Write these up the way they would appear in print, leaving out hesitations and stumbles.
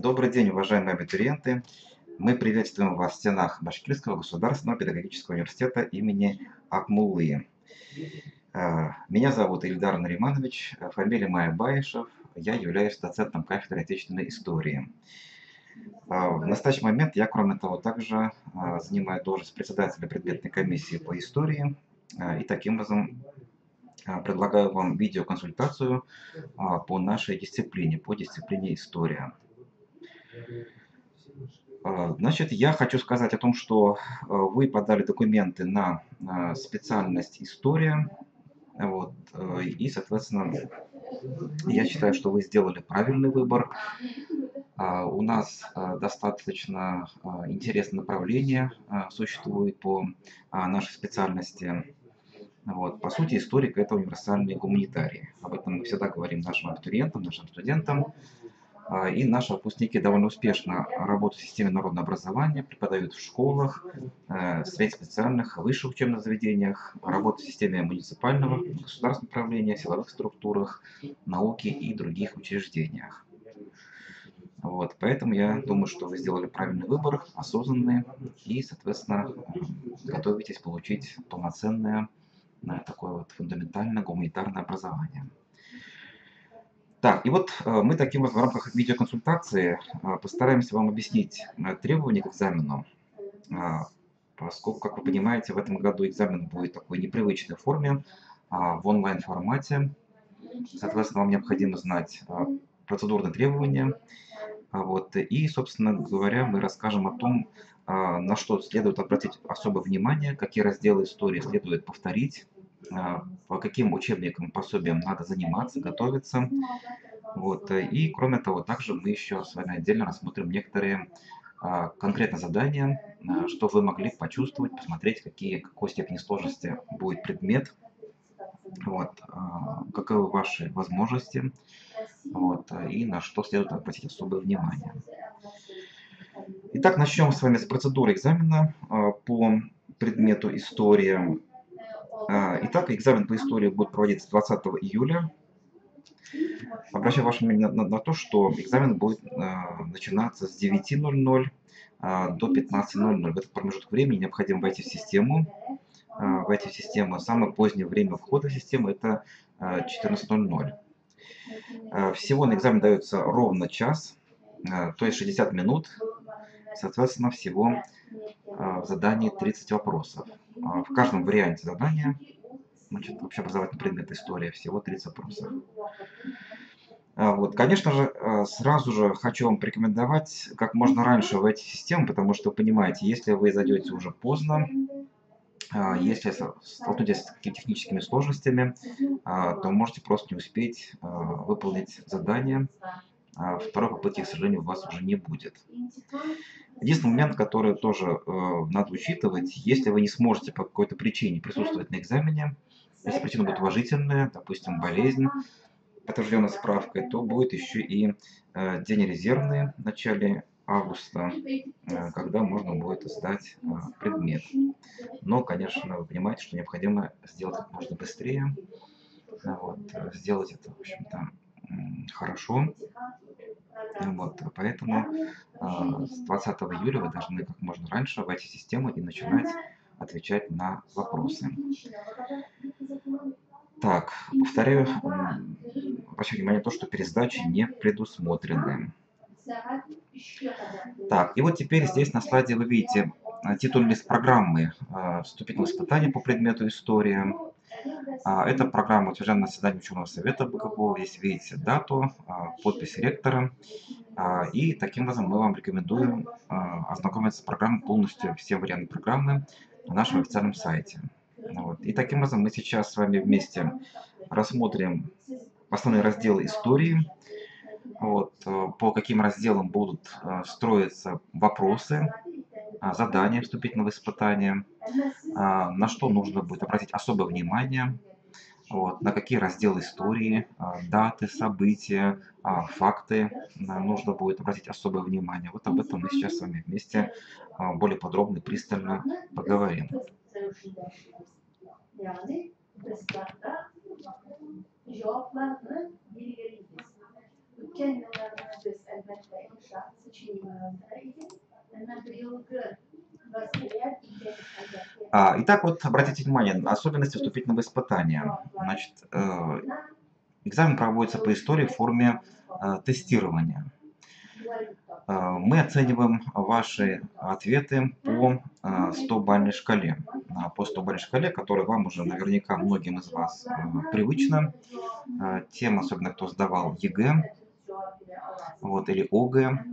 Добрый день, уважаемые абитуриенты! Мы приветствуем вас в стенах Башкирского государственного педагогического университета имени Акмуллы. Меня зовут Ильдар Нариманович, фамилия моя Баишев, я являюсь доцентом кафедры отечественной истории. В настоящий момент я, кроме того, также занимаю должность председателя предметной комиссии по истории, и таким образом предлагаю вам видеоконсультацию по нашей дисциплине, по дисциплине история. Значит, я хочу сказать о том, что вы подали документы на специальность история, вот, и, соответственно, я считаю, что вы сделали правильный выбор. У нас достаточно интересное направление существует по нашей специальности. Вот. По сути, историк – это универсальный гуманитарий. Об этом мы всегда говорим нашим абитуриентам, нашим студентам. И наши выпускники довольно успешно работают в системе народного образования, преподают в школах, средь специальных, высших учебных заведениях, работают в системе муниципального, государственного управления, силовых структурах, науки и других учреждениях. Вот, поэтому я думаю, что вы сделали правильный выбор, осознанный, и, соответственно, готовитесь получить полноценное такое вот фундаментальное гуманитарное образование. Так, и вот мы таким вот в рамках видеоконсультации постараемся вам объяснить требования к экзамену, поскольку, как вы понимаете, в этом году экзамен будет в такой непривычной форме, в онлайн-формате. Соответственно, вам необходимо знать процедурные требования. Вот, и, собственно говоря, мы расскажем о том, на что следует обратить особое внимание, какие разделы истории следует повторить, по каким учебникам, пособиям надо заниматься, готовиться. Вот. И кроме того, также мы еще с вами отдельно рассмотрим некоторые конкретные задания, что вы могли почувствовать, посмотреть, какой степени сложности будет предмет, вот, каковы ваши возможности, вот, и на что следует обратить особое внимание. Итак, начнем с вами с процедуры экзамена по предмету история. Итак, экзамен по истории будет проводиться 20 июля. Обращаю ваше внимание на то, что экзамен будет начинаться с 9:00 до 15:00. В этот промежуток времени необходимо войти в систему. Самое позднее время входа в систему – это 14:00. Всего на экзамен дается ровно час, то есть 60 минут. Соответственно, всего в задании 30 вопросов. В каждом варианте задания, значит, общеобразовательный предмет история, всего 30 вопросов. Вот, конечно же, сразу же хочу вам порекомендовать как можно раньше войти в систему, потому что, вы понимаете, если вы зайдете уже поздно, если столкнетесь с какими-то техническими сложностями, то можете просто не успеть выполнить задание. Второй попытки, к сожалению, у вас уже не будет. Единственный момент, который тоже надо учитывать, если вы не сможете по какой-то причине присутствовать на экзамене, если причина будет уважительная, допустим, болезнь, подтвержденная справкой, то будет еще и день резервный в начале августа, когда можно будет сдать предмет. Но, конечно, вы понимаете, что необходимо сделать как можно быстрее, вот, сделать это, в общем-то, хорошо. Вот, поэтому с 20 июля вы должны как можно раньше войти в систему и начинать отвечать на вопросы. Так, повторяю, обращаю внимание на то, что пересдачи не предусмотрены. Так, и вот теперь здесь на слайде вы видите титульный лист программы вступительного испытания по предмету история. Эта программа утверждена на заседании ученого совета БГБО. Здесь видите дату, подпись ректора. И таким образом мы вам рекомендуем ознакомиться с программой полностью, все варианты программы на нашем официальном сайте. Вот. И таким образом мы сейчас с вами вместе рассмотрим основные разделы истории, вот, по каким разделам будут строиться вопросы, задания вступительного испытания, на что нужно будет обратить особое внимание, вот, на какие разделы истории, даты, события, факты нужно будет обратить особое внимание. Вот об этом мы сейчас с вами вместе более подробно и пристально поговорим. Итак, вот обратите внимание на особенности вступительного испытания. Значит, экзамен проводится по истории в форме тестирования. Мы оцениваем ваши ответы по 100-бальной шкале. По 100-бальной шкале, которая вам уже наверняка многим из вас привычна. Тем, особенно кто сдавал ЕГЭ вот, или ОГЭ.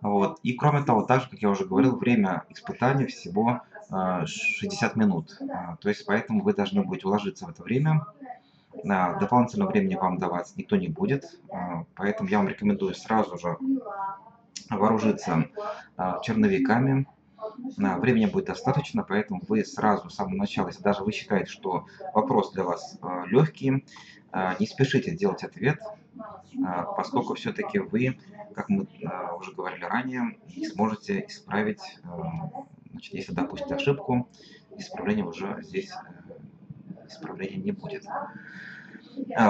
Вот. И кроме того, также, как я уже говорил, время испытания всего 60 минут. То есть поэтому вы должны будете уложиться в это время. Дополнительного времени вам давать никто не будет. Поэтому я вам рекомендую сразу же вооружиться черновиками. Времени будет достаточно, поэтому вы сразу с самого начала, если даже вы считаете, что вопрос для вас легкий, не спешите делать ответ, поскольку все-таки вы, как мы уже говорили ранее, не сможете исправить, значит, если допустите ошибку, исправления уже здесь исправления не будет.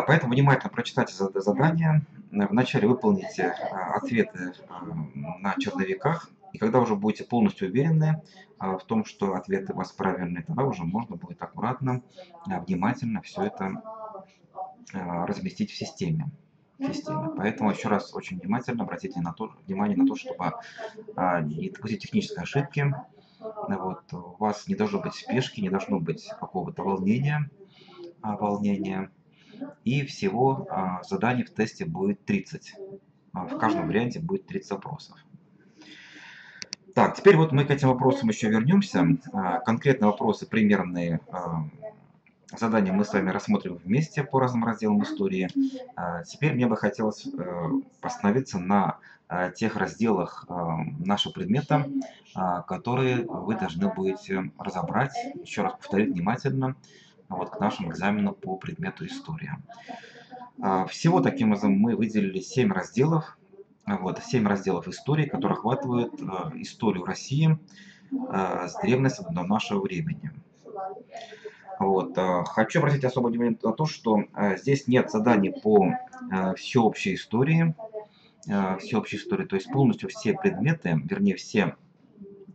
Поэтому внимательно прочитайте задание. Вначале выполните ответы на черновиках, и когда уже будете полностью уверены в том, что ответы у вас правильные, тогда уже можно будет аккуратно, внимательно все это разместить в системе. Поэтому еще раз очень внимательно обратите внимание на то, чтобы не допустить технической ошибки. Вот, у вас не должно быть спешки, не должно быть какого-то волнения. И всего заданий в тесте будет 30. В каждом варианте будет 30 вопросов. Так, теперь вот мы к этим вопросам еще вернемся. Конкретные вопросы, примерные задания мы с вами рассмотрим вместе по разным разделам истории. Теперь мне бы хотелось остановиться на тех разделах нашего предмета, которые вы должны будете разобрать, еще раз повторить внимательно, вот, к нашему экзамену по предмету история. Всего таким образом мы выделили 7 разделов. Вот, 7 разделов истории, которые охватывают историю России с древности до нашего времени. Вот, хочу обратить особое внимание на то, что здесь нет заданий по всеобщей истории, то есть полностью все предметы, вернее все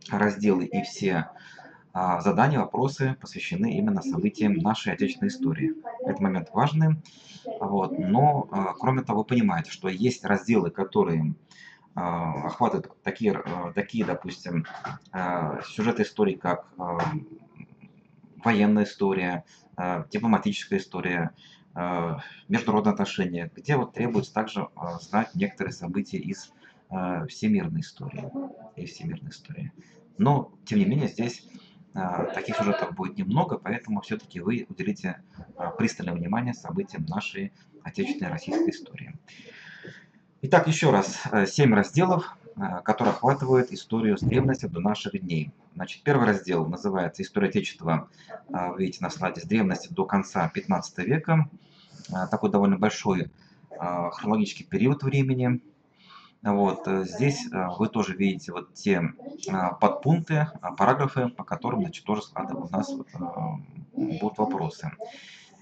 разделы и все задания, вопросы посвящены именно событиям нашей отечественной истории. Этот момент важный. Вот, но, кроме того, вы понимаете, что есть разделы, которые охватывают такие, допустим, сюжеты истории, как военная история, дипломатическая история, международные отношения, где вот требуется также знать некоторые события из всемирной истории. Но, тем не менее, здесь таких сюжетов будет немного, поэтому все-таки вы уделите пристальное внимание событиям нашей отечественной российской истории. Итак, еще раз, 7 разделов, которые охватывают историю с древности до наших дней. Значит, первый раздел называется «История Отечества», вы видите на слайде, с древности до конца 15 века. Такой довольно большой хронологический период времени. Вот, здесь вы тоже видите вот те подпункты, параграфы, по которым, значит, тоже у нас будут вопросы.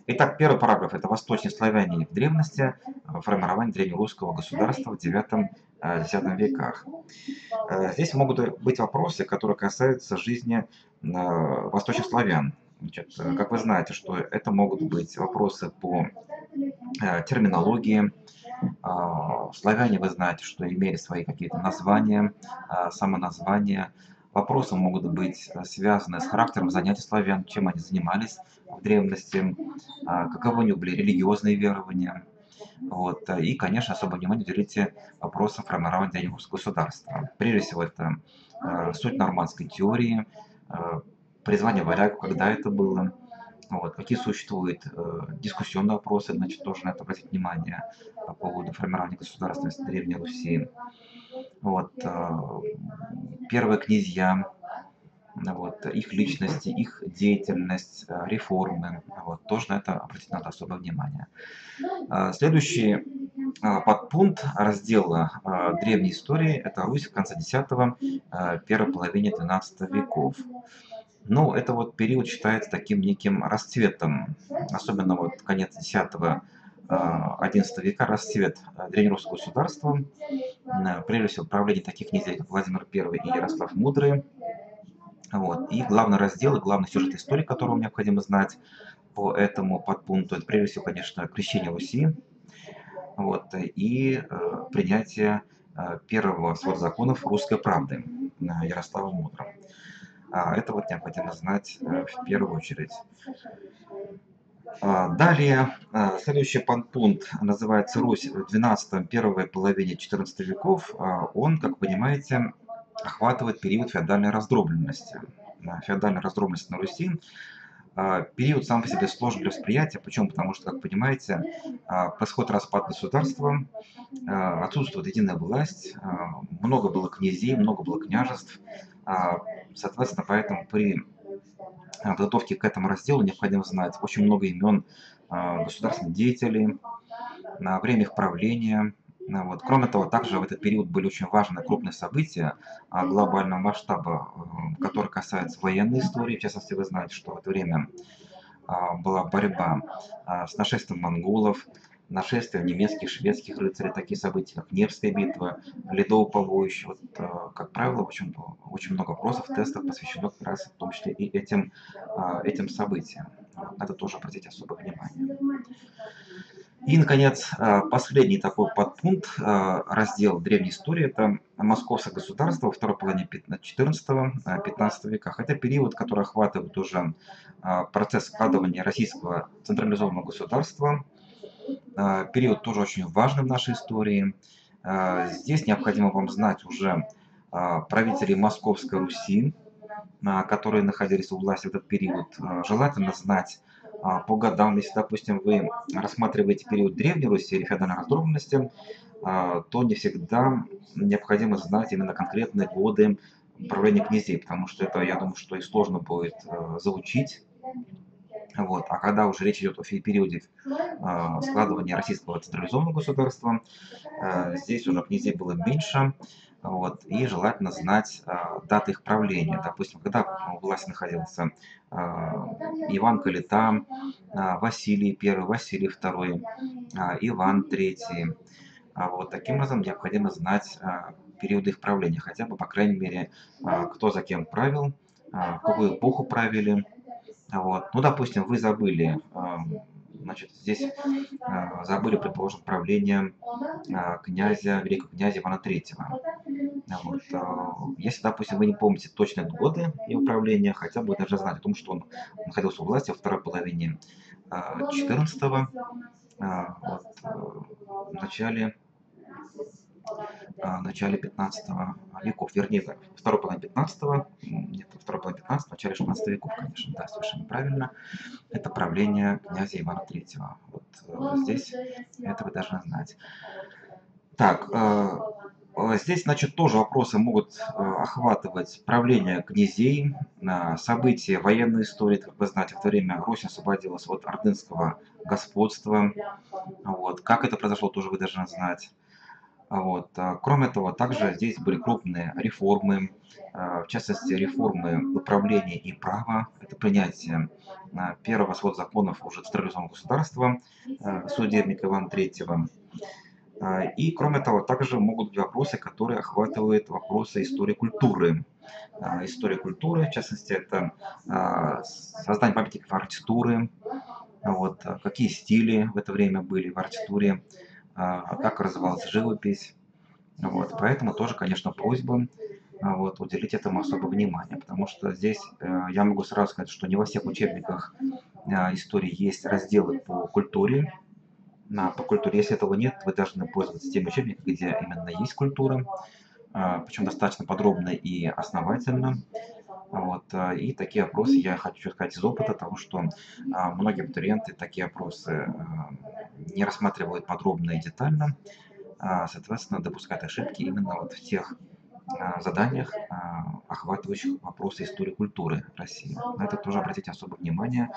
Итак, первый параграф – это «Восточные славяне в древности, формирование древнерусского государства в IX-X веках». Здесь могут быть вопросы, которые касаются жизни восточных славян. Значит, как вы знаете, что это могут быть вопросы по терминологии. Славяне, вы знаете, что имели свои какие-то названия, самоназвания. Вопросы могут быть связаны с характером занятий славян, чем они занимались в древности, каковы у них были религиозные верования. Вот. И, конечно, особое внимание уделите вопросам формирования древнерусского государства. Прежде всего, это суть нормандской теории, призвание варягов, когда это было. Вот. Какие существуют дискуссионные вопросы, значит, тоже на это обратить внимание по поводу формирования государственности Древней Руси. Вот. Первые князья, вот, их личности, их деятельность, реформы. Вот, тоже на это обратить надо особое внимание. Следующий подпункт раздела древней истории – это Русь в конце X, первой половине XII веков. Ну, это вот период считается таким неким расцветом, особенно вот конец X XI века расцвет древнерусского государства, прежде всего правление таких князей, как Владимир I и Ярослав Мудрый. Вот. И главный раздел, и главный сюжет истории, которого необходимо знать по этому подпункту, это прежде всего, конечно, крещение Руси, вот, и принятие первого свода законов русской правды Ярославом Мудрым. Это вот необходимо знать в первую очередь. Далее, следующий подпункт называется «Русь в XII, первой половине XIV веков». Он, как вы понимаете, охватывает период феодальной раздробленности. Феодальная раздробленность на Руси. Период сам по себе сложен для восприятия. Почему? Потому что, как понимаете, происходит распад государства, отсутствует единая власть, много было князей, много было княжеств. Соответственно, поэтому при подготовке к этому разделу необходимо знать очень много имен государственных деятелей, время их правления. Вот. Кроме того, также в этот период были очень важные крупные события глобального масштаба, которые касаются военной истории. В частности, вы знаете, что в это время была борьба с нашествием монголов, нашествие немецких, шведских рыцарей, такие события, как Невская битва, Ледовое побоище. Вот, как правило, очень много вопросов, тестов посвящено как раз в том числе и этим событиям. Надо тоже обратить особое внимание. И, наконец, последний такой подпункт, раздел древней истории, это Московское государство во второй половине XIV-XV веках. Это период, который охватывает уже процесс складывания российского централизованного государства. Период тоже очень важный в нашей истории. Здесь необходимо вам знать уже правителей Московской Руси, которые находились у власти в этот период. Желательно знать по годам, если, допустим, вы рассматриваете период Древней Руси или феодальной раздробленности, то не всегда необходимо знать именно конкретные годы правления князей, потому что это, я думаю, что и сложно будет заучить. Вот. А когда уже речь идет о периоде складывания российского централизованного государства, здесь уже князей было меньше, вот, и желательно знать даты их правления. Допустим, когда у власти находился Иван Калита, Василий I, Василий II, Иван III. Вот таким образом необходимо знать периоды их правления, хотя бы, по крайней мере, кто за кем правил, в какую эпоху правили. Вот. Ну, допустим, вы забыли, значит, здесь забыли, предположим, правление великого князя Ивана III. Вот. Если, допустим, вы не помните точные годы его правления, хотя бы даже знать о том, что он находился у власти во второй половине XIV, вот, в начале 15 веков, вернее, второй половине 15 нет, второй половине 15 начале 16 веков, конечно, да, совершенно правильно. Это правление князя Ивана III. Вот здесь это вы должны знать. Так, здесь, значит, тоже вопросы могут охватывать правление князей, события военной истории. Как вы знаете, в то время Русь освободилась от ордынского господства. Вот. Как это произошло, тоже вы должны знать. Вот. Кроме того, также здесь были крупные реформы, в частности, реформы управления и права. Это принятие первого свода законов уже централизованного государства, судебника Ивана III. И, кроме того, также могут быть вопросы, которые охватывают вопросы истории культуры. История культуры, в частности, это создание памятников архитектуры, вот, какие стили в это время были в архитектуре, как развивалась живопись. Вот, поэтому тоже, конечно, просьба вот, уделить этому особое внимание, потому что здесь я могу сразу сказать, что не во всех учебниках истории есть разделы по культуре. По культуре, если этого нет, вы должны пользоваться тем учебником, где именно есть культура, причем достаточно подробно и основательно. Вот, и такие опросы я хочу сказать из опыта того, что многие абитуриенты такие опросы не рассматривают подробно и детально, соответственно, допускают ошибки именно вот в тех заданиях, охватывающих вопросы истории культуры России. На это тоже обратите особое внимание.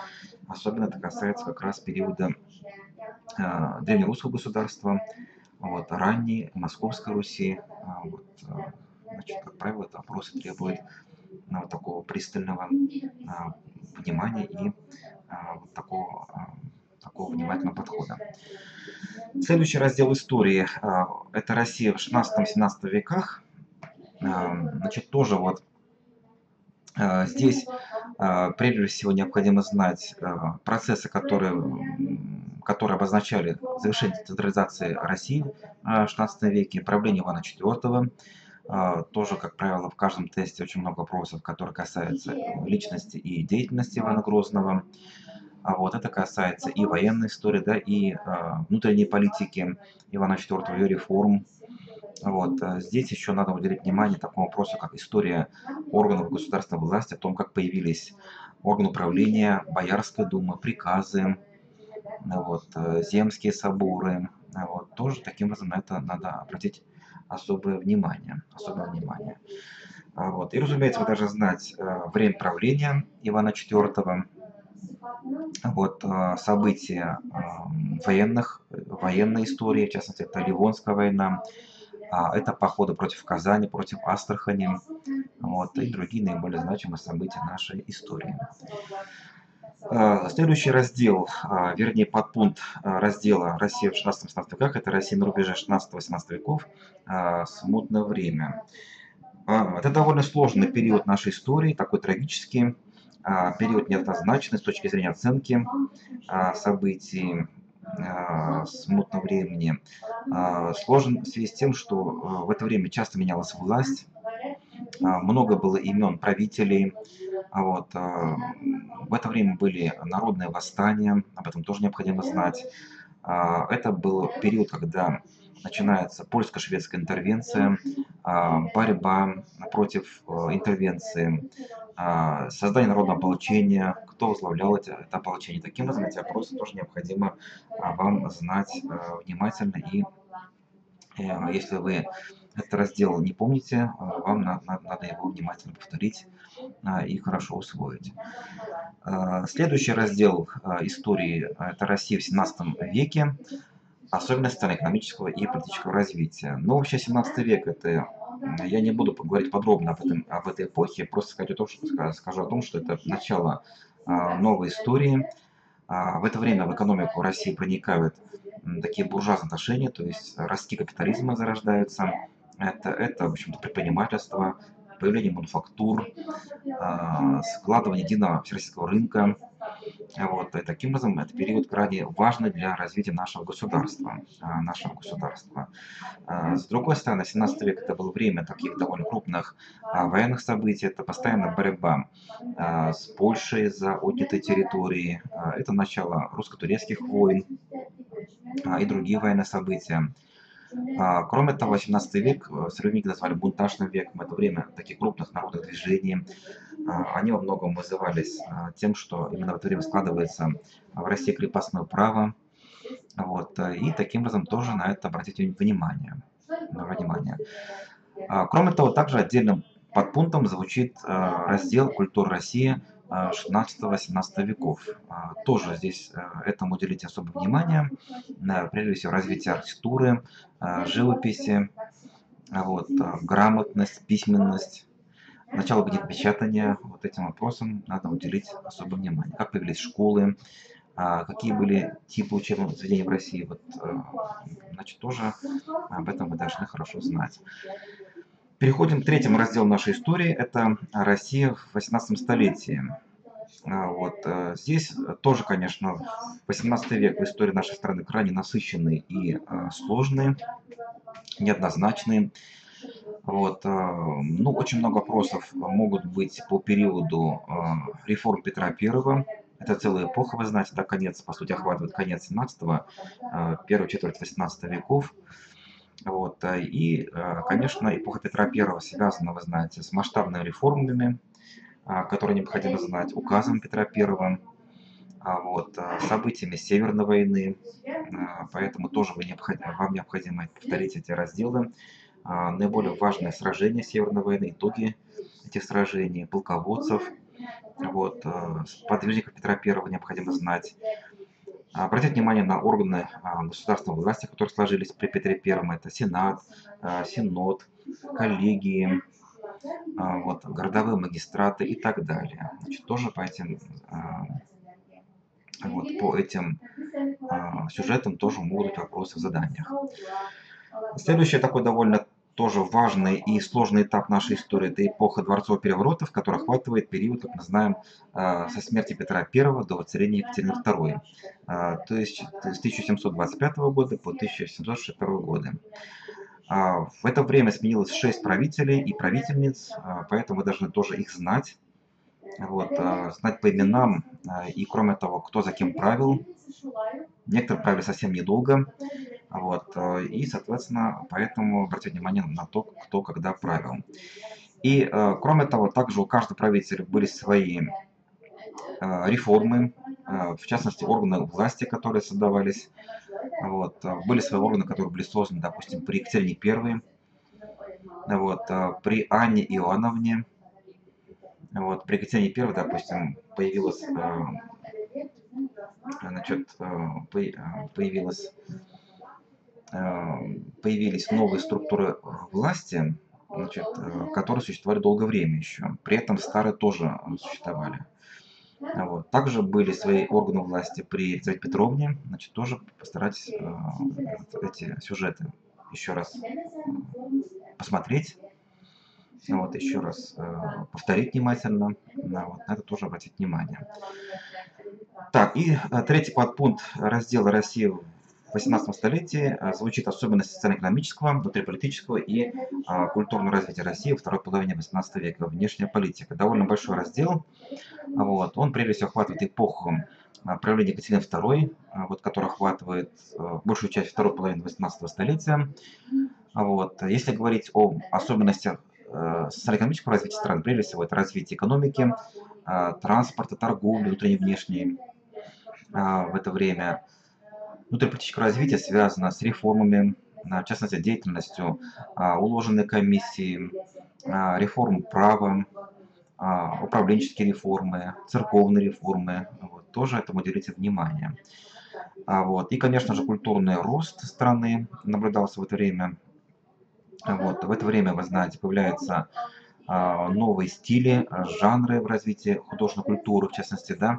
Особенно это касается как раз периода древнерусского государства, вот, ранней Московской Руси. Вот, значит, как правило, это вопросы требуют вот такого пристального внимания и вот такого такого внимательного подхода. Следующий раздел истории это Россия в 16-17 веках. Значит, тоже вот здесь прежде всего необходимо знать процессы, которые обозначали завершение централизации России в 16 веке, правление Ивана IV. Тоже, как правило, в каждом тесте очень много вопросов, которые касаются личности и деятельности Ивана Грозного. Вот это касается и военной истории, да, и внутренней политики Ивана IV, ее реформ. Вот. Здесь еще надо уделить внимание такому вопросу, как история органов государственной власти, о том, как появились органы управления, Боярская дума, приказы, вот, земские соборы. Вот. Тоже таким образом на это надо обратить особое внимание. Особое внимание. Вот. И, разумеется, вы должны знать время правления Ивана IV, вот, события военной истории, в частности, это Ливонская война, это походы против Казани, против Астрахани, вот, и другие наиболее значимые события нашей истории. Следующий раздел, вернее подпункт раздела «Россия в 16-17 веках» — это Россия на рубеже 16-18 веков, смутное время. Это довольно сложный период нашей истории, такой трагический, период неоднозначный с точки зрения оценки событий смутного времени. Сложен в связи с тем, что в это время часто менялась власть, много было имен правителей. Вот. В это время были народные восстания, об этом тоже необходимо знать. Это был период, когда начинается польско-шведская интервенция, борьба против интервенции, создание народного ополчения, кто возглавлял это ополчение. Таким образом, эти вопросы тоже необходимо вам знать внимательно. И если вы этот раздел не помните, вам надо его внимательно повторить и хорошо усвоить. Следующий раздел истории – это Россия в 17 веке, особенности социально-экономического и политического развития. Но вообще 17 век – это, я не буду говорить подробно об этой эпохе, просто скажу о том, что это начало новой истории. В это время в экономику России проникают такие буржуазные отношения, то есть ростки капитализма зарождаются. Это в общем-то, предпринимательство, появление мануфактур, складывание единого всероссийского рынка. Вот. И таким образом, это период крайне важный для развития нашего государства. С другой стороны, 17 век – это было время таких довольно крупных военных событий, это постоянная борьба с Польшей за отнятые территории, это начало русско-турецких войн и другие военные события. Кроме того, 18 век современники назвали бунтажным веком. Это время таких крупных народных движений. Они во многом вызывались тем, что именно в это время складывается в России крепостное право. Вот. И таким образом тоже на это обратите внимание. Кроме того, также отдельным подпунктом звучит раздел «Культура России 16-17 веков». Тоже здесь этому уделите особое внимание. Прежде всего, развитие архитектуры, живописи, вот, грамотность, письменность, начало книгопечатания. Вот этим вопросам надо уделить особое внимание. Как появились школы, какие были типы учебных заведений в России. Вот, значит, тоже об этом вы должны хорошо знать. Переходим к третьему разделу нашей истории. Это Россия в 18 столетии. Вот. Здесь тоже, конечно, 18 век в истории нашей страны крайне насыщенный и сложный, неоднозначный. Вот. Ну, очень много вопросов могут быть по периоду реформ Петра I. Это целая эпоха, вы знаете, да, конец, по сути, охватывает конец 17-го, первую четверть 18 веков. Вот. И, конечно, эпоха Петра I связана, вы знаете, с масштабными реформами, которые необходимо знать, указом Петра I, вот, событиями Северной войны. Поэтому тоже вам необходимо повторить эти разделы. Наиболее важные сражения Северной войны, итоги этих сражений, полководцев, вот, подвижников Петра I необходимо знать. Обратить внимание на органы государственной власти, которые сложились при Петре I. Это Сенат, Синод, коллегии, вот, городовые магистраты и так далее. Значит, тоже по этим сюжетам тоже могут быть вопросы в заданиях. Следующий такой довольно тоже важный и сложный этап нашей истории — это эпоха дворцовых переворотов, который охватывает период, как мы знаем, со смерти Петра I до воцарения Екатерины II, то есть с 1725 года по 1762 годы. В это время сменилось 6 правителей и правительниц, поэтому вы должны тоже их знать. Вот, знать по именам и, кроме того, кто за кем правил. Некоторые правили совсем недолго. Вот, и, соответственно, поэтому обратите внимание на то, кто когда правил. И, кроме того, также у каждого правителя были свои реформы, в частности, органы власти, которые создавались. Вот, были свои органы, которые были созданы, допустим, при Екатерине I, вот, при Анне Иоанновне. Вот, при Екатерине I, допустим, появилась, появились новые структуры власти, которые существовали долгое время еще. При этом старые тоже существовали. Вот. Также были свои органы власти при Елизавете Петровне. Тоже постарайтесь эти сюжеты еще раз посмотреть, вот, еще раз повторить внимательно. Вот, на это тоже обратить внимание. Так, и третий подпункт раздела России в 18 столетии звучит особенности социально-экономического, внутриполитического и культурного развития России во второй половине 18 века. Внешняя политика. Довольно большой раздел. Вот, он прежде всего охватывает эпоху правления Екатерины II, вот, которая охватывает большую часть второй половины 18 столетия. Вот. Если говорить о особенностях социально-экономического развития страны, прежде всего это развитие экономики, транспорта, торговли, внутренней и внешней в это время. Внутриполитическое развитие связано с реформами, в частности, деятельностью уложенной комиссии, реформ права, управленческие реформы, церковные реформы. Вот, тоже этому уделите внимание. Вот. И, конечно же, культурный рост страны наблюдался в это время. Вот. В это время, вы знаете, появляются новые стили, жанры в развитии художественной культуры, в частности, да.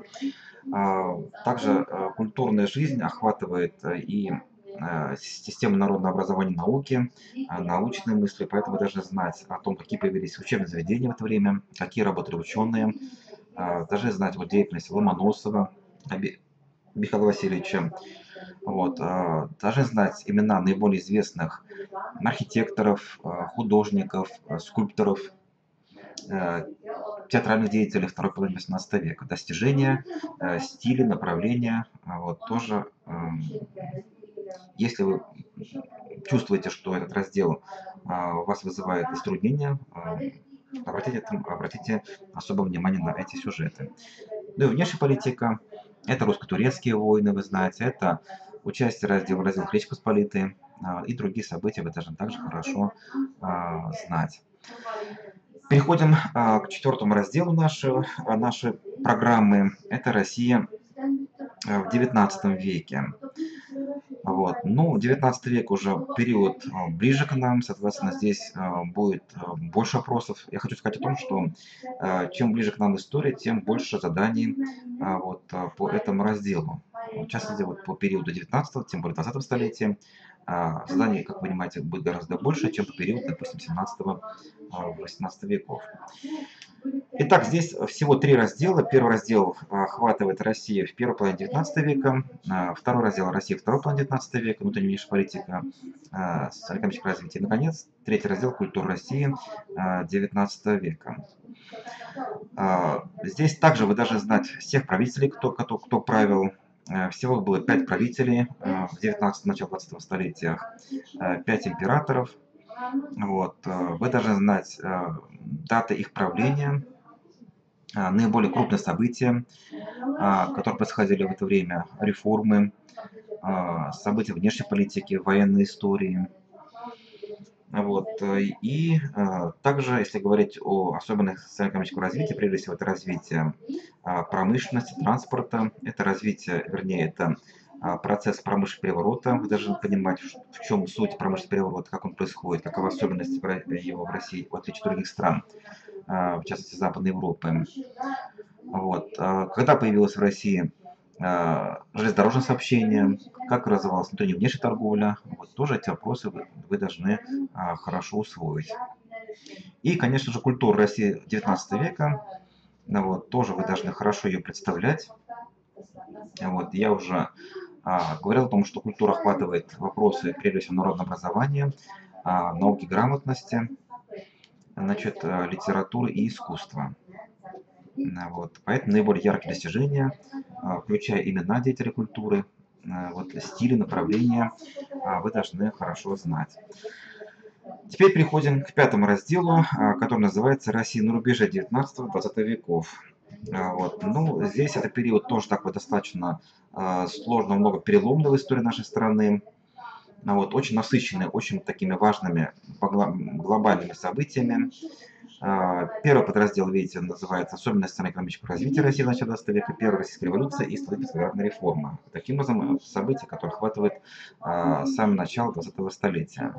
Также культурная жизнь охватывает и систему народного образования и науки, научные мысли, поэтому вы должны знать о том, какие появились учебные заведения в это время, какие работали ученые, должны знать вот деятельность Ломоносова Михаила Васильевича, вот, должны знать имена наиболее известных архитекторов, художников, скульпторов, театральных деятелей второй половины 18 века. Достижения, стили, направления, вот, тоже, если вы чувствуете, что этот раздел у вас вызывает затруднения, обратите особое внимание на эти сюжеты. Ну и внешняя политика, это русско-турецкие войны, вы знаете, это участие раздела Речь Посполитой и другие события вы должны также хорошо знать. Переходим к четвертому разделу нашей программы. Это Россия в XIX веке. Вот. Ну, 19 век уже период ближе к нам, соответственно, здесь будет больше вопросов. Я хочу сказать о том, что чем ближе к нам история, тем больше заданий вот, по этому разделу. В частности, вот по периоду 19-го, тем более 20-го столетия, заданий, как вы понимаете, будет гораздо больше, чем по периоду, допустим, 17-18 веков. Итак, здесь всего 3 раздела. Первый раздел охватывает Россию в первой половине 19 века, второй раздел Россия в второй половине 19 века, внутренняя и внешняя политика, социально-экономическое развитие. И, наконец, третий раздел культура России 19 века. Здесь также вы должны знать всех правителей, кто правил. Всего было 5 правителей в 19 начале 20 столетиях, 5 императоров. Вот. Вы должны знать даты их правления, наиболее крупные события, которые происходили в это время, реформы, события внешней политики, военной истории. Вот. И также, если говорить о особенностях социально-экономического развития, прежде всего это развитие промышленности, транспорта, это развитие, вернее, это процесс промышленного переворота. Вы должны понимать, в чем суть промышленного переворота, как он происходит, каковы особенности его в России, в отличие от других стран, в частности Западной Европы. Вот. Когда появилась в России железнодорожное сообщение, как развивалась внутренняя и внешняя торговля. Вот тоже эти вопросы вы должны хорошо усвоить. И, конечно же, культура России XIX века. Вот, тоже вы должны хорошо ее представлять. Вот, я уже говорил о том, что культура охватывает вопросы, прежде всего, народного образования, науки грамотности, значит, литературы и искусства. Вот, поэтому наиболее яркие достижения, включая имена деятелей культуры, вот, стили, направления, вы должны хорошо знать. Теперь переходим к пятому разделу, который называется «Россия на рубеже 19-20 веков». Вот. Ну, здесь это период тоже такой достаточно сложный, много переломный в истории нашей страны. Вот, очень насыщенный, очень такими важными глобальными событиями. Первый подраздел, видите, называется «Особенности социально-экономического развития России в начале 20 века», Первая Российская революция и Столыпинская аграрная реформа. Таким образом, события, которые охватывают самое начало 20-го столетия.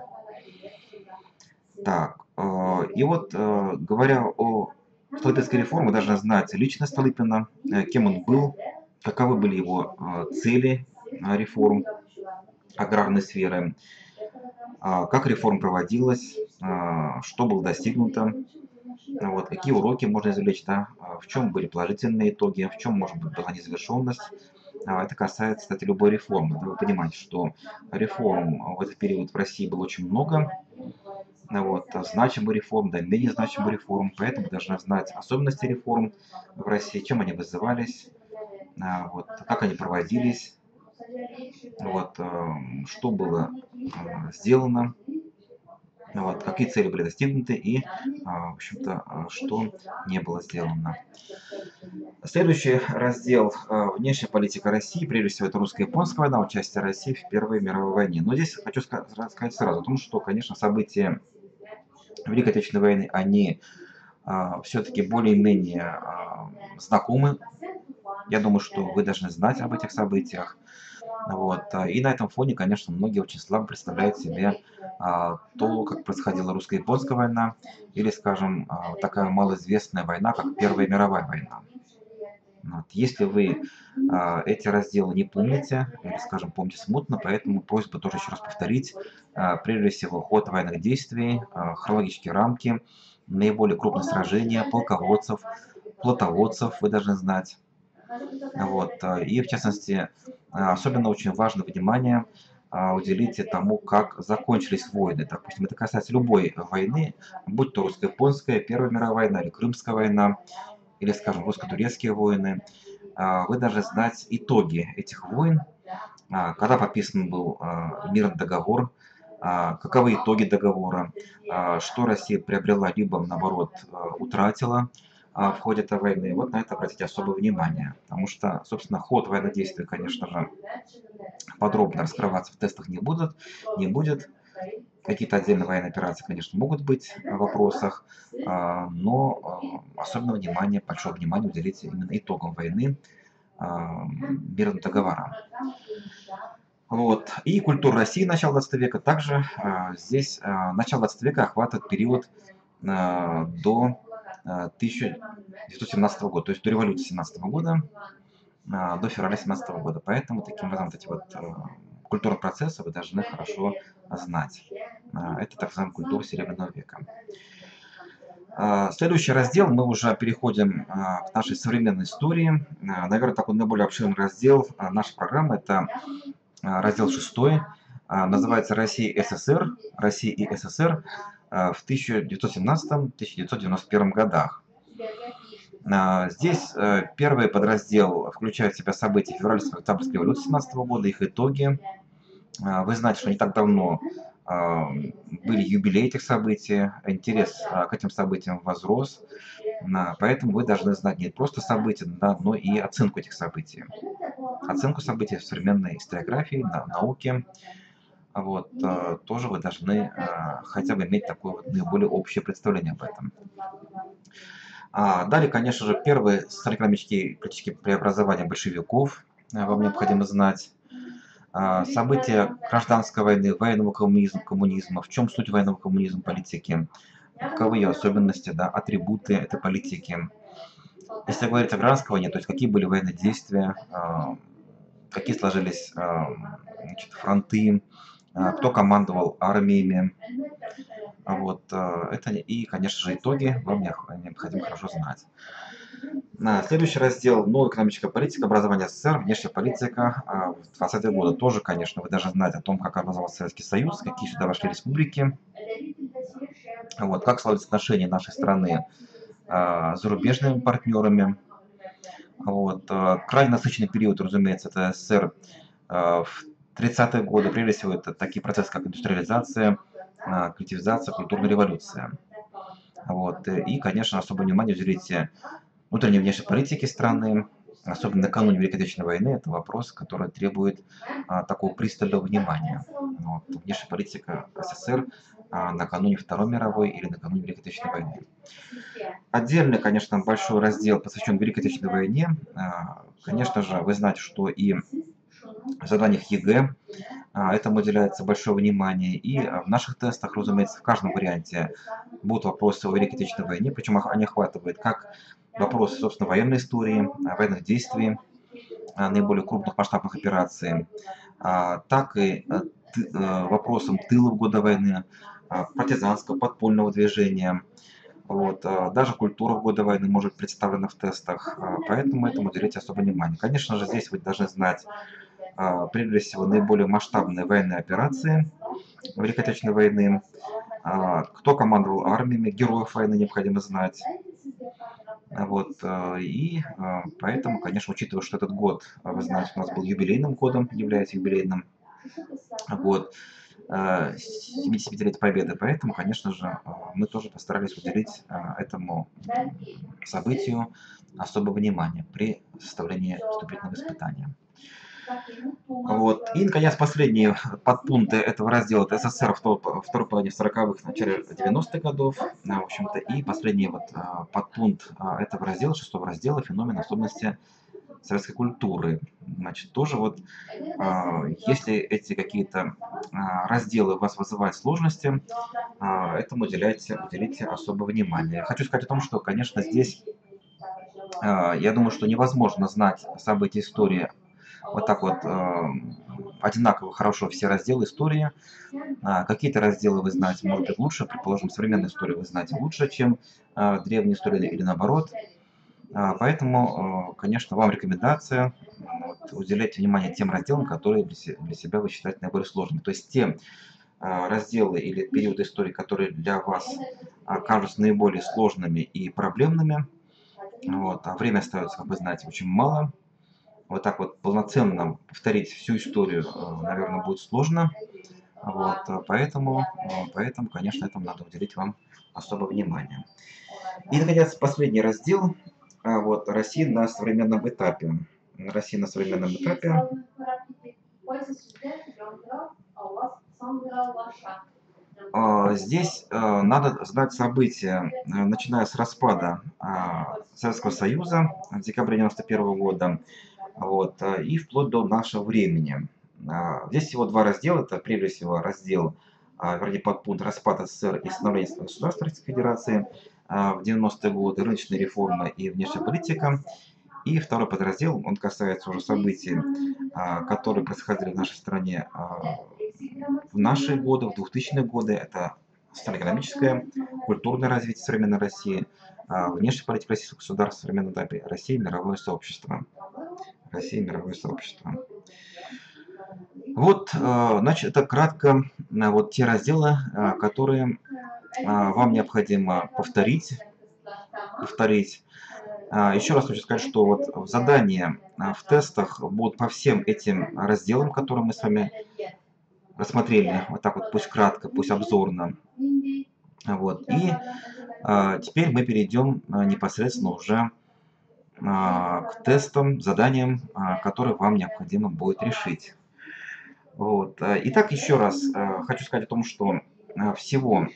Так, и вот, говоря о Столыпинской реформе, мы должны знать личность Столыпина, кем он был, каковы были его цели реформ аграрной сферы, как реформа проводилась, что было достигнуто, вот, какие уроки можно извлечь, да, в чем были положительные итоги, в чем, может быть, была незавершенность. Это касается, кстати, любой реформы. Да, вы понимаете, что реформ в этот период в России было очень много, вот, значимых реформ, да, менее значимых реформ, поэтому должны знать особенности реформ в России, чем они вызывались, вот, как они проводились, вот, что было сделано, вот, какие цели были достигнуты и, в общем-то, что не было сделано. Следующий раздел «Внешняя политика России», прежде всего, это русско-японская война, участие России в Первой мировой войне. Но здесь хочу сказать сразу о том, что, конечно, события Великой Отечественной войны, они все-таки более-менее знакомы. Я думаю, что вы должны знать об этих событиях. Вот. И на этом фоне, конечно, многие очень слабо представляют себе то, как происходила русско-японская война, или, скажем, такая малоизвестная война, как Первая мировая война. Вот. Если вы эти разделы не помните, или, скажем, помните смутно, поэтому просьба тоже еще раз повторить, прежде всего, ход военных действий, хронологические рамки, наиболее крупные сражения, полководцев, плотоводцев вы должны знать. Вот. И, в частности, особенно очень важно внимание уделите тому, как закончились войны. Допустим, это касается любой войны, будь то русско-японская, Первая мировая война или Крымская война, или, скажем, русско-турецкие войны. Вы должны знать итоги этих войн, когда подписан был мирный договор, каковы итоги договора, что Россия приобрела, либо, наоборот, утратила в ходе этой войны. Вот на это обратите особое внимание, потому что, собственно, ход военных действий, конечно же, подробно раскрываться в тестах не будет. Какие-то отдельные военные операции, конечно, могут быть в вопросах, но особенное внимание, большое внимание уделите именно итогам войны, мирным договорам. Вот. И культура России начала 20 века также здесь начало 20 века охватывает период до 1917 года, то есть до революции 17 года, до февраля 17 года. Поэтому таким образом вот эти вот культурные процессы вы должны хорошо знать. Это так называемая культура Серебряного века. Следующий раздел, мы уже переходим к нашей современной истории. Наверное, такой наиболее обширный раздел нашей программы, это раздел 6, называется «Россия и СССР», «Россия и СССР в 1917-1991 годах. Здесь первый подраздел включает в себя события февральской-октябрьской революции 17 года, их итоги. Вы знаете, что не так давно были юбилеи этих событий, интерес к этим событиям возрос, поэтому вы должны знать не просто события, да, но и оценку этих событий. Оценку событий в современной историографии, науке. Вот, тоже вы должны хотя бы иметь такое вот наиболее общее представление об этом. Далее, конечно же, первые социально-экономические и политические преобразования большевиков вам необходимо знать. События гражданской войны, военного коммунизма, в чем суть военного коммунизма политики, каковы ее особенности, да, атрибуты этой политики. Если говорить о гражданской войне, то есть какие были военные действия, какие сложились значит, фронты, кто командовал армиями. Вот, это и, конечно же, итоги вам необходимо хорошо знать. Следующий раздел — новая экономическая политика, образование СССР, внешняя политика в 20-е годы. Тоже, конечно, вы должны знать о том, как образовался Советский Союз, какие сюда вошли республики, вот, как сложились отношения нашей страны с зарубежными партнерами. Вот, крайне насыщенный период, разумеется, это СССР в 30-е годы. Прежде всего, это такие процессы, как индустриализация, коллективизация, культурная революция. Вот, и, конечно, особое внимание уделите внутренней и внешней политики страны, особенно накануне Великой Отечественной войны. Это вопрос, который требует такого пристального внимания. Вот, внешняя политика СССР накануне Второй мировой или накануне Великой Отечественной войны. Отдельный, конечно, большой раздел посвящен Великой Отечественной войне. Конечно же, вы знаете, что и в заданиях ЕГЭ этому уделяется большое внимание. И в наших тестах, разумеется, в каждом варианте будут вопросы о Великой Отечественной войне, причем они охватывают как вопросы, собственно, военной истории, военных действий, наиболее крупных масштабных операций, так и вопросам тыла в годы войны, партизанского, подпольного движения. Вот, даже культура в годы войны может быть представлена в тестах, поэтому этому уделите особое внимание. Конечно же, здесь вы должны знать, прежде всего, наиболее масштабные военные операции Великой Отечественной войны, кто командовал армиями, героев войны необходимо знать. Вот, и поэтому, конечно, учитывая, что этот год, вы знаете, у нас был юбилейным годом, является юбилейным, год 75-летия Победы, поэтому, конечно же, мы тоже постарались уделить этому событию особое внимание при составлении вступительного испытания. Вот. И, наконец, последние подпункты этого раздела — это СССР второй половине 40-х, начале 90-х годов. В общем-то, и последний вот подпункт этого раздела, 6-го раздела — феномен особенности советской культуры. Значит, тоже вот, если эти какие-то разделы у вас вызывают сложности, этому уделите особое внимание. Хочу сказать о том, что, конечно, здесь, я думаю, что невозможно знать события истории вот так вот одинаково хорошо все разделы истории. Какие-то разделы вы знаете, может быть, лучше, предположим, современную историю вы знаете лучше, чем древнюю историю или наоборот. Поэтому, конечно, вам рекомендация вот, уделять внимание тем разделам, которые для себя вы считаете наиболее сложными. То есть те разделы или периоды истории, которые для вас кажутся наиболее сложными и проблемными. Вот, а время остается, как вы знаете, очень мало. Вот так вот полноценно повторить всю историю, наверное, будет сложно. Вот, поэтому, конечно, этому надо уделить вам особое внимание. И, наконец, последний раздел. Вот, Россия на современном этапе. Россия на современном этапе. Здесь надо знать события, начиная с распада Советского Союза в декабре 1991 года, вот, и вплоть до нашего времени. Здесь всего два раздела. Это прежде всего раздел, вернее, подпункт распад СССР и становление государства Российской Федерации в 90-е годы, рыночные реформы и внешняя политика. И второй подраздел, он касается уже событий, которые происходили в нашей стране в наши годы, в 2000-е годы. Это социально-экономическое, культурное развитие современной России, внешняя политика российского государства в современном этапе, Россия и мировое сообщество. Россия и мировое сообщество. Вот, значит, это кратко вот те разделы, которые вам необходимо повторить. Еще раз хочу сказать, что вот задания в тестах будут по всем этим разделам, которые мы с вами рассмотрели. Вот так вот, пусть кратко, пусть обзорно. Вот. И теперь мы перейдем непосредственно уже к тестам, заданиям, которые вам необходимо будет решить. Вот. Итак, еще раз хочу сказать о том, что всего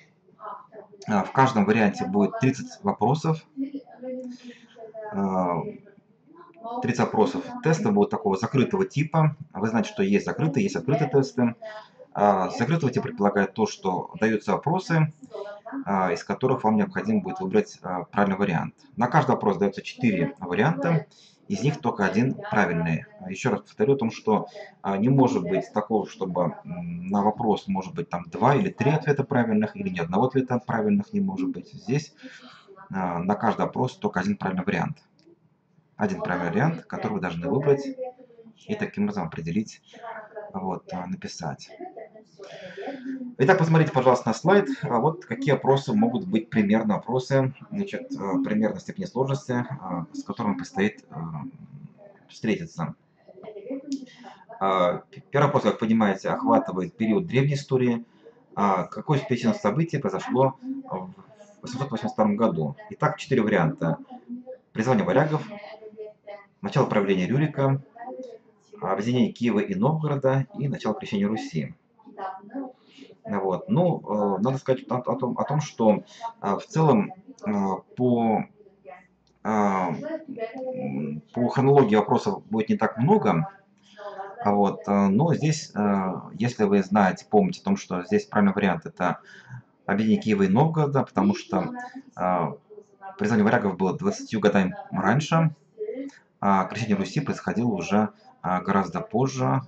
в каждом варианте будет 30 вопросов. 30 вопросов. Тесты будут такого закрытого типа. Вы знаете, что есть закрытые, есть открытые тесты. Закрытого типа предполагает то, что даются вопросы, из которых вам необходимо будет выбрать правильный вариант. На каждый вопрос дается 4 варианта. из них только один правильный. Еще раз повторю о том, что не может быть такого, чтобы на вопрос может быть там 2 или 3 ответа правильных, или ни одного ответа правильных не может быть. Здесь на каждый вопрос только один правильный вариант. Один правильный вариант, который вы должны выбрать и таким образом определить, вот, написать. Итак, посмотрите, пожалуйста, на слайд. Вот какие вопросы могут быть примерно вопросы, значит, примерной степени сложности, с которыми предстоит встретиться. Первый вопрос, как вы понимаете, охватывает период древней истории. Какое священное событие произошло в 882 году? Итак, 4 варианта. Призвание варягов, начало правления Рюрика, объединение Киева и Новгорода и начало крещения Руси. Вот. Ну, надо сказать о том, что в целом по хронологии вопросов будет не так много. Вот. Но здесь, если вы знаете, помните о том, что здесь правильный вариант это объединение Киева и Новгорода, потому что призвание варягов было 20 годами раньше, а крещение Руси происходило уже гораздо позже,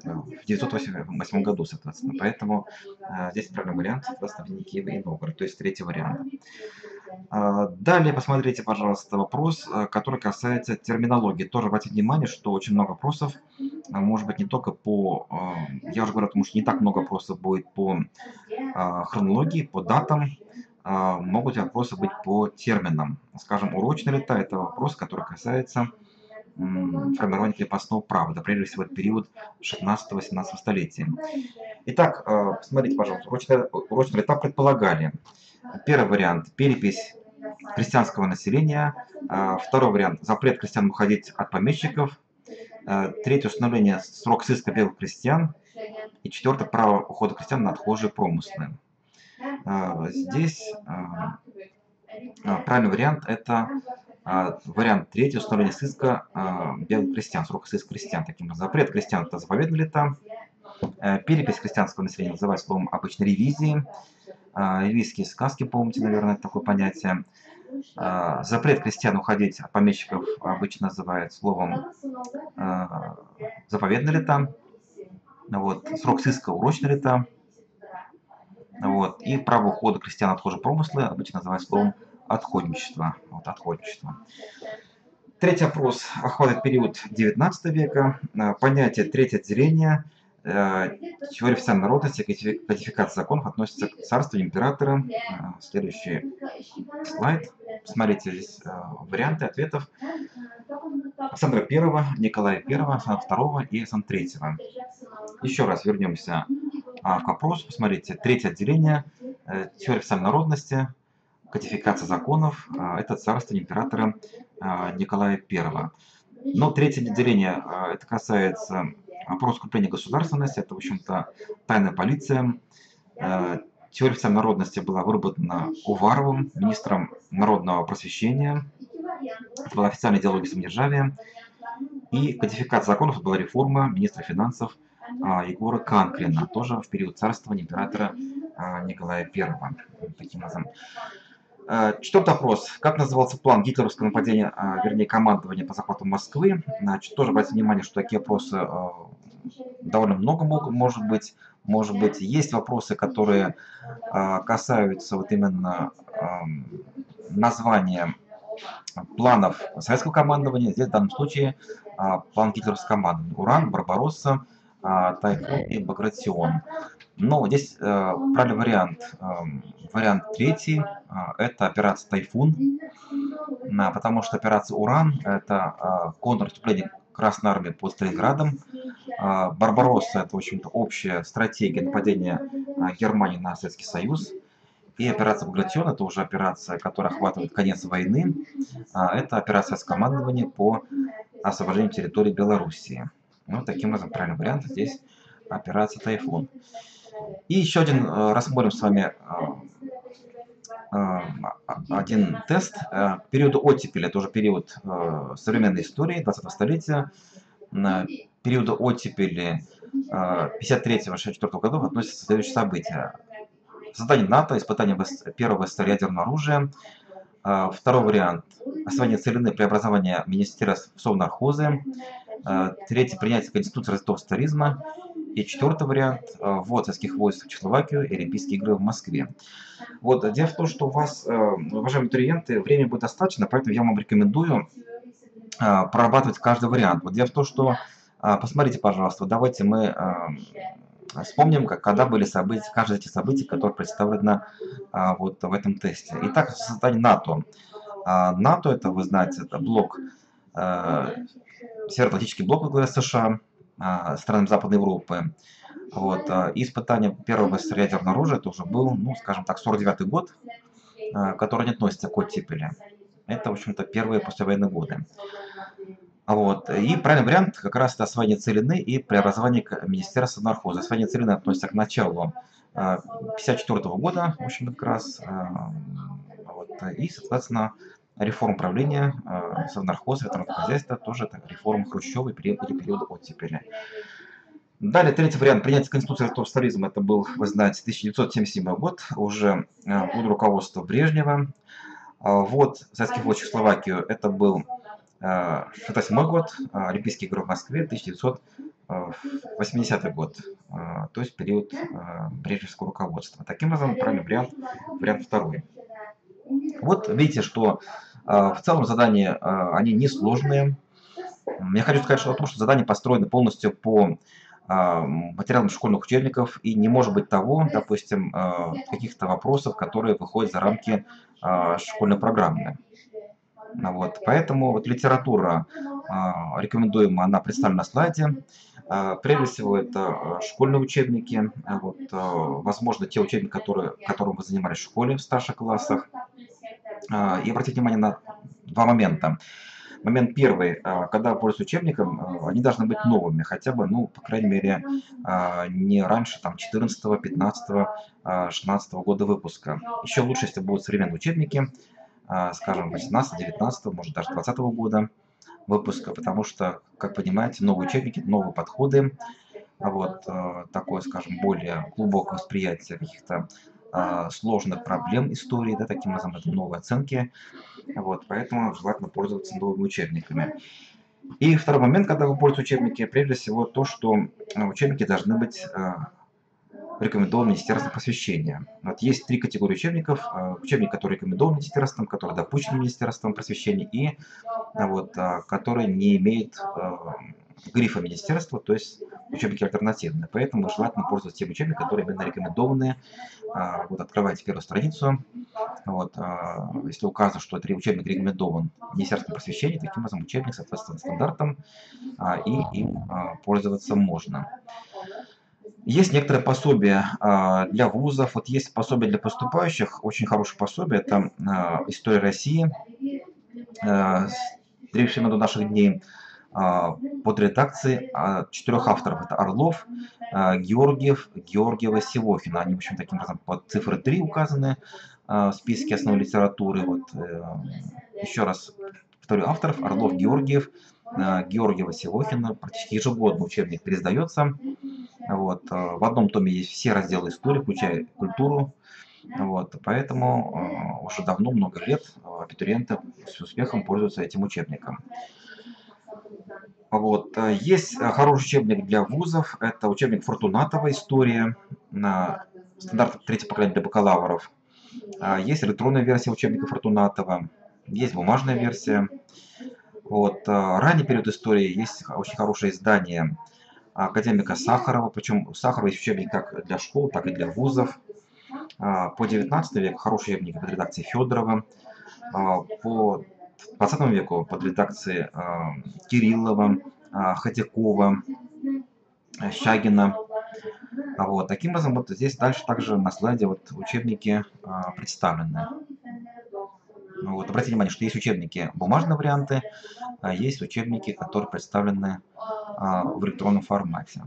в 908 году, соответственно. Поэтому здесь правильный вариант, соответственно, объединение Киева и Новгорода, то есть третий вариант. Далее посмотрите, пожалуйста, вопрос, который касается терминологии. Тоже обратите внимание, что очень много вопросов, может быть, не только по... Я уже говорю, потому что не так много вопросов будет по хронологии, по датам. Могут вопросы быть по терминам. Скажем, урочные лета – это вопрос, который касается формирования крепостного права, да, прежде всего, период 16-18 столетия. Итак, посмотрите, пожалуйста, урочные лета предполагали. Первый вариант – перепись крестьянского населения. Второй вариант – запрет крестьянам уходить от помещиков. Третье – установление срок сыска белых крестьян. И четвертое – право ухода крестьян на отхожие промыслы. Здесь правильный вариант – это вариант третий – установление сыска белых крестьян, срока сыска крестьян. Таким образом, запрет крестьян – это заповедные лета. Перепись крестьянского населения называют словом обычно ревизии. Ревизские сказки, помните, наверное, это такое понятие. Запрет крестьян уходить от помещиков обычно называют словом заповедные лета. Вот. Срок сыска – урочные лета. Вот. И право ухода крестьян от отхожие промыслы обычно называют словом отходничество. Вот, отходничество. Третий вопрос охватывает период 19 века. Понятие третье отделение, теория официальной народности, кодификация законов относится к царству императора. Следующий слайд. Смотрите, здесь варианты ответов. Александра I, Николая I, Александра II и Александра III. Еще раз вернемся к вопросу. Посмотрите, третье отделение, теория официальной народности, кодификация законов, это царство императора Николая I. Но третье отделение, это касается вопроса укрепления государственности, это, в общем-то, тайная полиция. Теория официальной народности была выработана Уваровым, министром народного просвещения. Это была официальная идеология самодержавия. И кодификация законов была реформа министра финансов Егора Канкрина, тоже в период царствования императора Николая I. Таким образом. Четвертый вопрос. Как назывался план гитлеровского нападения, вернее, командования по захвату Москвы? Значит, тоже обратите внимание, что такие вопросы довольно много может быть. Может быть, есть вопросы, которые касаются вот именно названия планов советского командования. Здесь в данном случае план гитлеровского командования. Уран, Барбаросса, Тайфун и Багратион. Но здесь правильный вариант. Вариант третий – это операция Тайфун, потому что операция Уран – это контрнаступление Красной Армии под Сталинградом. Барбаросса – это, в общем-то, общая стратегия нападения Германии на Советский Союз. И операция Багратион – это уже операция, которая охватывает конец войны. Это операция с командованием по освобождению территории Белоруссии. Ну, таким образом, правильный вариант здесь операция Тайфун. И еще один рассмотрим с вами один тест. К периоду оттепели, это уже период современной истории 20-го столетия. Периоду оттепели 53-64 годов относятся следующие события. Создание НАТО, испытание первого ядерного оружия, Второй вариант — освоение целины преобразования министерств в совнархозы. Третий — принятие Конституции Российского социализма. И четвертый вариант — ввод советских войск в Чехословакию и Олимпийские игры в Москве. Вот, дело в том, что у вас, уважаемые абитуриенты, времени будет достаточно, поэтому я вам рекомендую прорабатывать каждый вариант. Вот дело в том, что, посмотрите, пожалуйста, давайте мы вспомним, когда были события, каждое из этих событий, которые представлены вот в этом тесте. Итак, создание НАТО. НАТО — это, вы знаете, это блок, Североатлантический блок во главе с США, странами Западной Европы. Вот, и испытание первого ядерного оружия — это уже был, ну, скажем так, 49-й год, который не относится к оттепели. Это, в общем-то, первые послевоенные годы. Вот. И правильный вариант как раз это освоение целины и преобразование министерства нархоза. Освоение целины относится к началу 1954 года, в общем, как раз. Вот. И, соответственно, реформа правления совнархоза, ветеранного хозяйства, тоже это реформа Хрущева или периода оттепели. Далее, третий вариант — принятие Конституции Российского социализма. Это был, вы знаете, 1977 год, уже под руководством Брежнева. Вот советских войск в Чехословакию — это был 1967 год, Олимпийские игры в Москве, 1980 год, то есть период брежневского руководства. Таким образом, правильный вариант второй. Вот видите, что в целом задания они несложные. Я хочу сказать, что задания построены полностью по материалам школьных учебников, и не может быть того, допустим, каких-то вопросов, которые выходят за рамки школьной программы. Вот, поэтому вот литература рекомендуема, она представлена на слайде. Прежде всего, это школьные учебники, вот, возможно, те учебники, которым вы занимались в школе в старших классах. И обратите внимание на два момента. Момент первый: когда пользуются учебником, они должны быть новыми, хотя бы, ну, по крайней мере, не раньше там 14, 15, 16 года выпуска. Еще лучше, если будут современные учебники, скажем, 18, 19, может даже 20 года выпуска, потому что, как понимаете, новые учебники, новые подходы, вот, такое, скажем, более глубокое восприятие каких-то сложных проблем истории, да, таким образом, это новые оценки, вот, поэтому желательно пользоваться новыми учебниками. И второй момент, когда вы пользуетесь учебники, прежде всего то, что учебники должны быть рекомендован Министерством просвещения. Вот есть три категории учебников. Учебник, который рекомендован Министерством, который допущен Министерством просвещения, и вот, который не имеет грифа Министерства, то есть учебники альтернативные. Поэтому желательно пользоваться тем учебником, которые именно рекомендованы. Вот, открывайте первую страницу. Вот, если указано, что это учебник рекомендован Министерством просвещения, таким образом учебник соответствует стандартам, и им пользоваться можно. Есть некоторые пособия для вузов, вот есть пособие для поступающих, очень хорошее пособие, это «История России» с древнейшими до наших дней, под редакцией 4 авторов. Это Орлов, Георгиев, Георгиева, Севохина. Они, в общем, таким образом под цифры 3 указаны в списке основной литературы. Вот, еще раз повторю, авторов: Орлов, Георгиев, Георгиева, Севохина. Практически ежегодно учебник пересдается. Вот, в одном томе есть все разделы истории, включая культуру. Вот, поэтому уже давно, много лет, абитуриенты с успехом пользуются этим учебником. Вот, есть хороший учебник для вузов, это учебник Фортунатова «История», стандарт 3-го поколения для бакалавров. Есть электронная версия учебника Фортунатова, есть бумажная версия. Вот, ранний период истории есть очень хорошее издание академика Сахарова, причем у Сахарова есть учебник как для школ, так и для вузов. По 19 веку хороший учебник под редакцией Федорова. По 20 веку под редакцией Кириллова, Ходякова, Щагина. Вот, таким образом, вот здесь дальше также на слайде вот учебники представлены. Вот, обратите внимание, что есть учебники бумажные варианты, а есть учебники, которые представлены в электронном формате.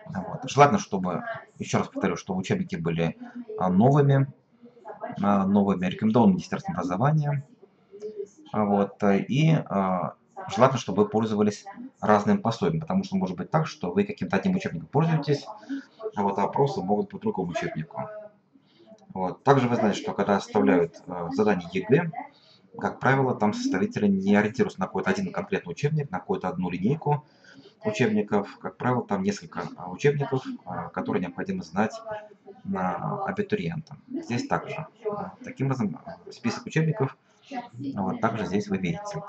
Вот. Желательно, чтобы, еще раз повторю, чтобы учебники были новыми, рекомендованы Министерством образования. Вот, и желательно, чтобы вы пользовались разными пособиями, потому что может быть так, что вы каким-то одним учебником пользуетесь, а вот вопросы могут по другому учебнику. Вот. Также вы знаете, что когда составляют задание ЕГЭ, как правило, там составители не ориентируются на какой-то один конкретный учебник, на какую-то одну линейку учебников. Как правило, там несколько учебников, которые необходимо знать абитуриентам. Здесь также. Таким образом, список учебников вот также здесь вы видите.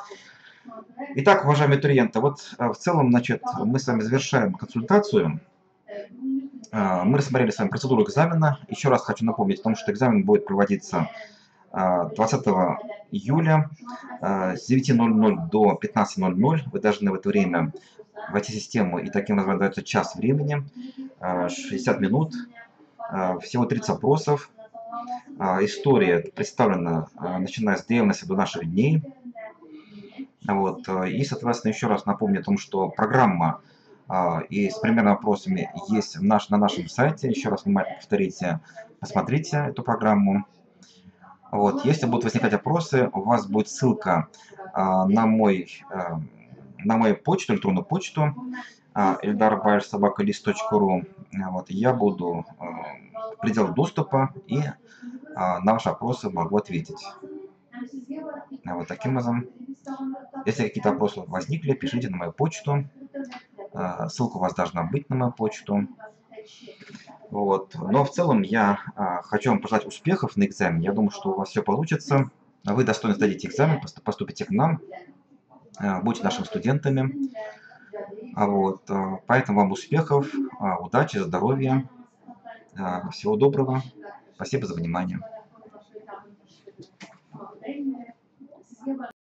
Итак, уважаемые абитуриенты, вот в целом, значит, мы с вами завершаем консультацию. Мы рассмотрели с вами процедуру экзамена. Еще раз хочу напомнить о том, что экзамен будет проводиться 20 июля с 9:00 до 15:00. Вы должны в это время войти в систему, и таким образом дается час времени, 60 минут, всего 30 опросов. История представлена, начиная с древности до наших дней. Вот. И, соответственно, еще раз напомню о том, что программа и с примерными вопросами есть на нашем сайте. Еще раз внимательно повторите, посмотрите эту программу. Вот. Если будут возникать вопросы, у вас будет ссылка на мою почту, электронную почту eldarbayev@list.ru. Вот. Я буду в пределах доступа и на ваши вопросы могу ответить. Вот таким образом, если какие-то вопросы возникли, пишите на мою почту. Ссылка у вас должна быть на мою почту. Вот. Но в целом я хочу вам пожелать успехов на экзамене. Я думаю, что у вас все получится. Вы достойно сдадите экзамен, поступите к нам, будете нашими студентами. Вот. Поэтому вам успехов, удачи, здоровья, всего доброго. Спасибо за внимание.